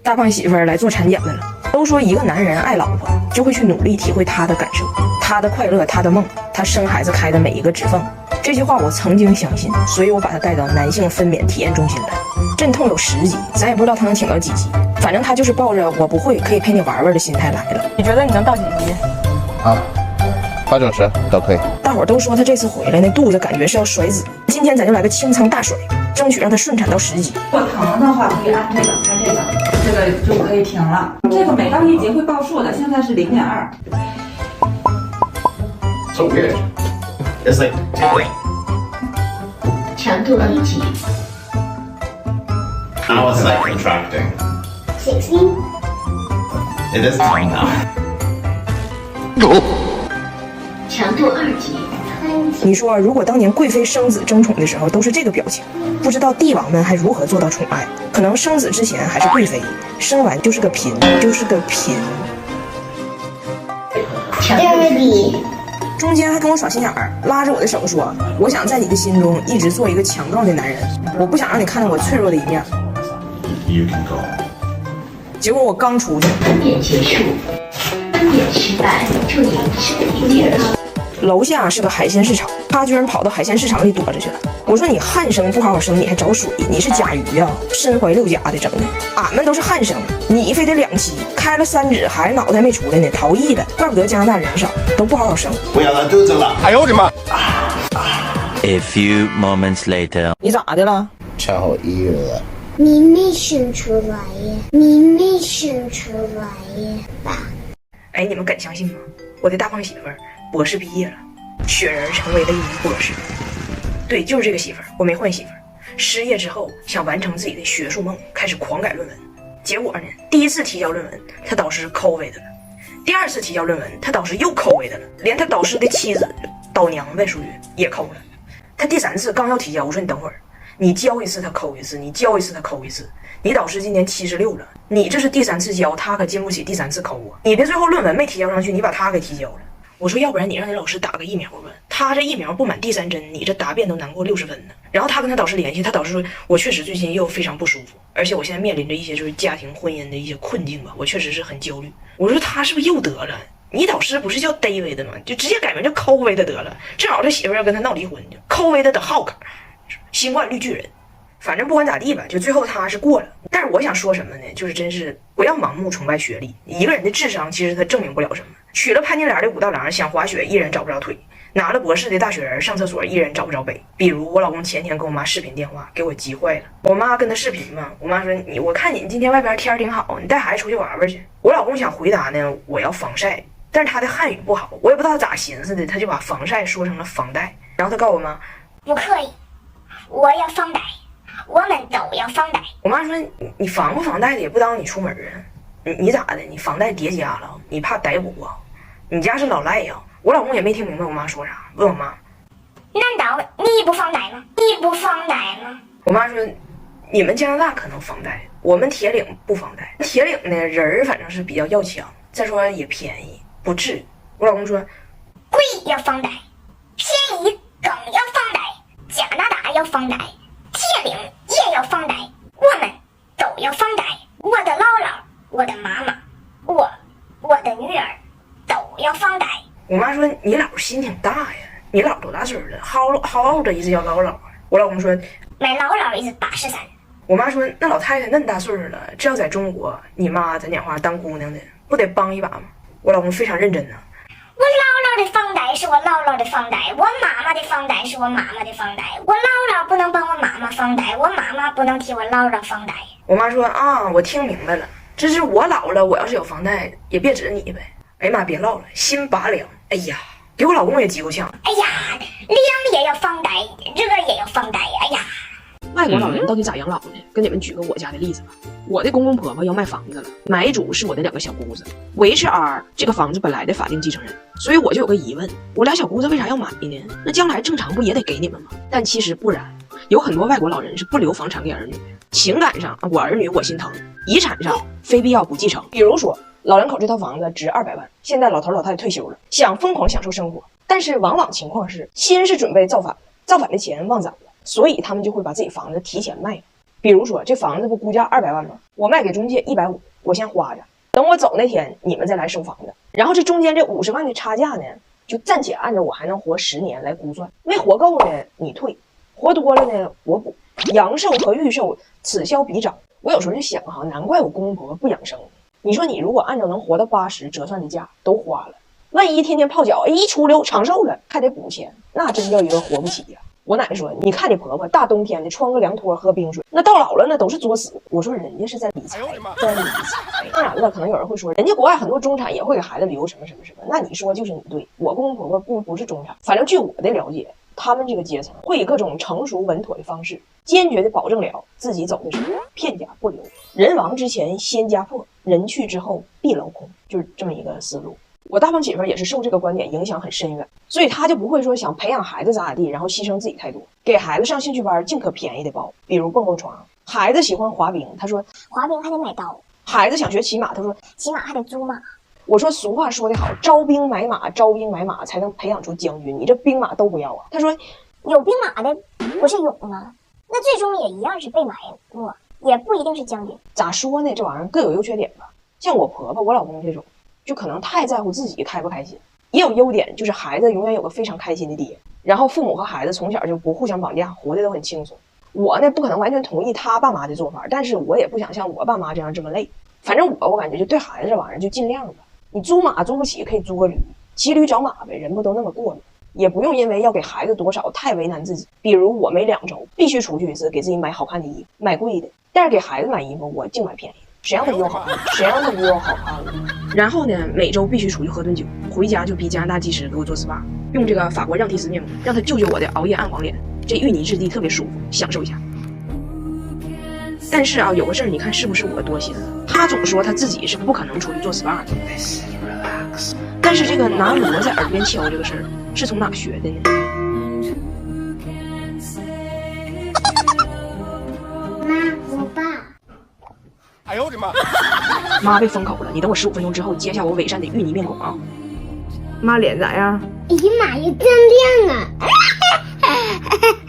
大胖媳妇儿来做产检来了。都说一个男人爱老婆，就会去努力体会她的感受，她的快乐，她的梦，她生孩子开的每一个指缝。这句话我曾经相信，所以我把她带到男性分娩体验中心来。阵痛有10级，咱也不知道她能挺到几级，反正她就是抱着我不会，可以陪你玩玩的心态来了。你觉得你能到几级？啊，8、9、10都可以。大伙儿都说她这次回来那肚子感觉是要甩子，今天咱就来个清仓大甩，争取让她顺产到10级。如果疼的话，可以按这个，开这个，这个就可以停了。这个每到1级会报数的，现在是0.2。So weird. It's like tickling. 强度1级。Now it's like contracting. 16. It is time now. 强度2级。你说，如果当年贵妃生子争宠的时候都是这个表情，不知道帝王们还如何做到宠爱？可能生子之前还是贵妃，生完就是个嫔，就是个嫔。强度2级。中间还跟我耍心眼儿，拉着我的手说：“我想在你的心中一直做一个强壮的男人，我不想让你看到我脆弱的一面。” You can go. 结果我刚出去，分娩结束，分娩失败，祝您身体健康。楼下是个海鲜市场，他居然跑到海鲜市场里躲着去了。我说你汉生不好好生，你还找水？你是甲鱼呀、身怀6甲的整的。俺们都是汉生，你非得2期，开了3指还脑袋没出来呢，逃逸了。怪不得加拿大人少，都不好好生。不要拉肚子了！哎呦我的妈！ A few moments later. 你咋的了？产后1月了。你没生出来呀，你没生出来呀，爸。哎，你们敢相信吗？我的大胖媳妇儿博士毕业了，雪人成为了一名博士。对，就是这个媳妇儿，我没换媳妇儿。失业之后想完成自己的学术梦，开始狂改论文。结果呢，第1次提交论文，他导师抠为的了；第2次提交论文，他导师又抠为的了，连他导师的妻子导娘呗，属于也抠了。他第3次刚要提交，我说你等会儿，你交1次他抠1次，你交1次他抠1次。你导师今年76了，你这是第3次交，他可经不起第3次抠啊！你的最后论文没提交上去，你把他给提交了。我说要不然你让你老师打个疫苗吧，他这疫苗不满第3针，你这答辩都难过60分呢。然后他跟他导师联系，他导师说我确实最近又非常不舒服，而且我现在面临着一些就是家庭婚姻的一些困境吧，我确实是很焦虑。我说他是不是又得了？你导师不是叫 David 的吗？就直接改名叫 COVID 得了，正好这媳妇要跟他闹离婚，就 COVID 的浩克，新冠绿巨人。反正不管咋地吧，就最后他是过了。但是我想说什么呢？就是真是不要盲目崇拜学历，一个人的智商其实他证明不了什么。娶了潘金莲的武大郎，想滑雪依然找不着腿；拿了博士的大学人上厕所依然找不着北。比如我老公前天跟我妈视频电话，给我急坏了。我妈跟他视频嘛，我妈说我看你今天外边天挺好，你带孩子出去玩玩去。我老公想回答呢，我要防晒，但是他的汉语不好，我也不知道咋寻思的，他就把防晒说成了防带。然后他告诉我妈，不可以，我要防带，我们都要防带。我妈说你防不防带的也不当你出门啊，你咋的？你防带叠加了，你怕逮捕啊？你家是老赖呀？我老公也没听明白我妈说啥，问我妈，难道你不防带吗？你不防带吗？我妈说你们加拿大可能防带，我们铁岭不防带。铁岭呢人反正是比较要强，再说也便宜，不治。我老公说贵要防带，便宜更要防带，加拿大要防带，铁岭也要防带，我们都要防带。我的姥姥，我的妈妈，我的女儿都要防带。我妈说你姥心挺大呀，你姥多大岁了？好着一直叫姥姥啊。我老公说买姥姥也是83。我妈说那老太太那么大岁数了，这要在中国，你妈咱讲话当姑娘的，不得帮一把吗？我老公非常认真呢。我姥姥的房贷是我姥姥的房贷，我妈妈的房贷是我妈妈的房贷。我姥姥不能帮我妈妈房贷，我妈妈不能替我姥姥房贷。我妈说啊，我听明白了，这是我老了，我要是有房贷也别指你呗。哎呀妈，别唠了，心拔凉。哎呀，给我老公也急够呛。哎呀，凉也要房贷，热也要房贷。哎呀，外国老人到底咋养老呢？跟你们举个我家的例子吧。我的公公婆婆要卖房子了，买主是我的2个小姑子，我 HR 这个房子本来的法定继承人，所以我就有个疑问，我俩小姑子为啥要买呢？那将来正常不也得给你们吗？但其实不然，有很多外国老人是不留房产给儿女，情感上我儿女我心疼，遗产上非必要不继承。比如说老两口这套房子值200万，现在老头老太太退休了，想疯狂享受生活，但是往往情况是心是准备造反，造反的钱忘攒了，所以他们就会把自己房子提前卖。比如说这房子不估价200万吗？我卖给中介150，我先花着，等我走那天你们再来收房子。然后这中间这50万的差价呢，就暂且按照我还能活10年来估算，没活够呢你退，活多了呢我补。阳寿和预寿此消彼长。我有时候就想哈，难怪我公公婆婆不养生。你说你如果按照能活到80折算的价都花了，万一天天泡脚，一出溜长寿了还得补钱，那真叫一个活不起呀。我奶奶说，你看你婆婆大冬天的穿个凉拖喝冰水，那到老了那都是作死。我说人家是在理财，在理财。当然了，可能有人会说，人家国外很多中产也会给孩子留什么什么什么，那你说就是你对。我公公婆婆不是中产，反正据我的了解，他们这个阶层会以各种成熟稳妥的方式，坚决的保证了自己走的时候片甲不留，人亡之前先家破，人去之后必劳空，就是这么一个思路。我大胖媳妇也是受这个观点影响很深远，所以她就不会说想培养孩子咋地，然后牺牲自己太多，给孩子上兴趣班尽可便宜的报，比如蹦蹦床。孩子喜欢滑冰，他说滑冰还得买刀。孩子想学骑马，他说骑马还得租马。我说俗话说得好，招兵买马，招兵买马才能培养出将军，你这兵马都不要啊。他说有兵马的不是勇吗？那最终也一样是被埋没，也不一定是将军。咋说呢，这玩意儿各有优缺点吧。像我婆婆我老公这种就可能太在乎自己开不开心，也有优点，就是孩子永远有个非常开心的爹，然后父母和孩子从小就不互相绑架，活得都很轻松。我呢不可能完全同意他爸妈的做法，但是我也不想像我爸妈这样这么累。反正我感觉就对孩子这玩意儿就尽量吧。你租马租不起可以租个驴，骑驴找马呗，人不都那么过吗？也不用因为要给孩子多少太为难自己。比如我每2周必须出去一次，给自己买好看的衣服，买贵的，但是给孩子买衣服我净买便宜的。谁让他约好看，谁让他约好看了。然后呢，每周必须出去喝顿酒，回家就逼加拿大技师给我做 SPA， 用这个法国让提斯面膜，让他救救我的熬夜暗黄脸。这芋泥质地特别舒服，享受一下。但是啊，有个事儿，你看是不是我多心了？他总说他自己是不可能出去做 SPA 的，但是这个拿锣在耳边敲这个事儿是从哪学的呢？妈，我爸。哎呦我的妈！妈被封口了，你等我15分钟之后揭下我伪善的芋泥面孔啊！妈脸咋样？哎呀妈呀，真亮啊！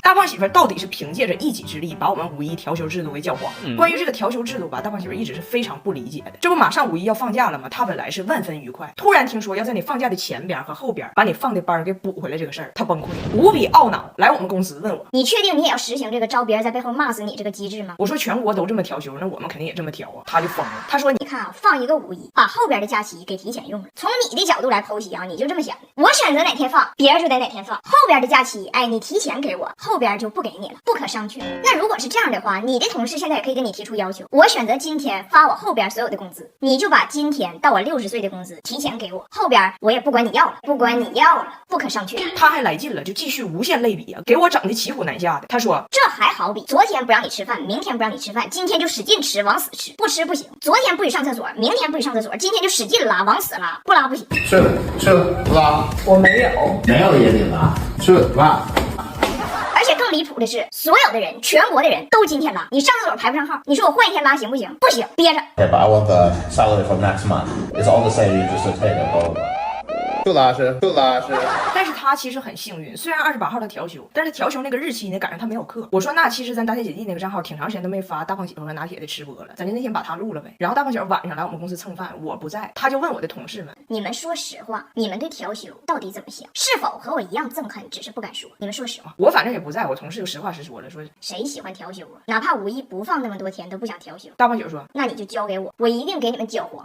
大胖媳妇到底是凭借着一己之力把我们五一调休制度给搅黄了。关于这个调休制度吧，大胖媳妇一直是非常不理解的。这不马上五一要放假了吗？她本来是万分愉快，突然听说要在你放假的前边和后边把你放的班给补回来这个事儿，她崩溃，无比懊恼，来我们公司问我：你确定你也要实行这个招别人在背后骂死你这个机制吗？我说全国都这么调休，那我们肯定也这么调啊。她就疯了，她说你看啊，放一个五一，把后边的假期给提前用了。从你的角度来剖析啊，你就这么想的：我选择哪天放，别人就得哪天放。后边的假期，哎，你提前给我，后边就不给你了，不可上去。那如果是这样的话，你的同事现在也可以跟你提出要求，我选择今天发我后边所有的工资，你就把今天到我60岁的工资提前给我，后边我也不管你要了，不管你要了，不可上去。他还来劲了，就继续无限类比啊，给我整的骑虎难下的。他说这还好比昨天不让你吃饭，明天不让你吃饭，今天就使劲吃，往死吃，不吃不行。昨天不许上厕所，明天不许上厕所，今天就使劲拉，往死拉，不拉不行。去不拉？我没有，没有也得拉。去拉。而且更离谱的是，所有的人，全国的人都今天拉，你上厕所排不上号，你说我换一天拉行不行？不行，憋着。 Okay, but I want the salary from next month. It's all the same. You just take it over. 就拉是。但是他其实很幸运，虽然28号他调休，但是调休那个日期呢赶上他没有课。我说那其实咱大铁姐弟那个账号挺长时间都没发大胖媳妇和拿铁的吃播了，咱就那天把他录了呗。然后大胖媳妇晚上来我们公司蹭饭，我不在，他就问我的同事们：你们说实话，你们对调休到底怎么想？是否和我一样憎恨，只是不敢说？你们说实话。我反正也不在，我同事就实话实说了，说谁喜欢调休啊？哪怕五一不放那么多天都不想调休。大胖媳妇说：那你就交给我，我一定给你们搅黄。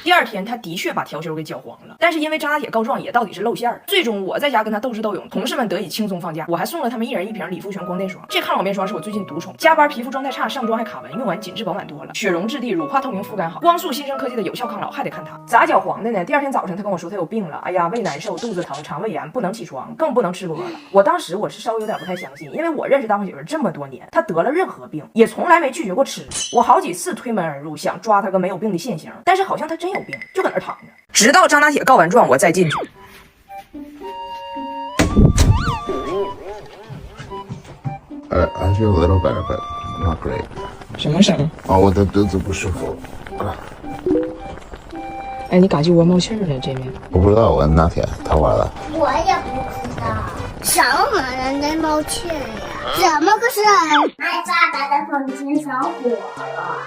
第2天他的确把调休给搅黄了，但是因为张大铁告状也到底是露馅了，最终我在家跟他斗智斗勇，同事们得以轻松放假，我还送了他们1人1瓶理肤泉光电霜。这抗老面霜是我最近独宠，加班皮肤状态差，上妆还卡纹，用完紧致饱满多了，雪绒质地，乳化透明，肤感好，光速新生科技的有效抗老，还得看它咋搅黄的呢？第2天早上他跟我说他有病了，哎呀胃难受，肚子疼，肠胃炎，不能起床，更不能吃播了。我当时我是稍微有点不太相信，因为我认识大胖媳妇这么多年，她得了任何病也从来没拒绝过吃，我好几次推门而入想抓她个没有病的现行，但是好像她真有病，就搁那躺着。直到张大铁告完状，我再进去。I feel a little better, but not great. 什么声？哦，我的肚子不舒服。哎，你嘎叽窝冒气了，这面。我不知道，我问拿铁，他玩了。我也不知道，什么人在冒气呀？怎么个事儿？俺爸爸的风琴上火了。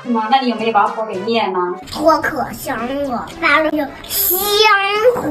是吗？那你有没有把火给灭呢？火可香了，发了个香火。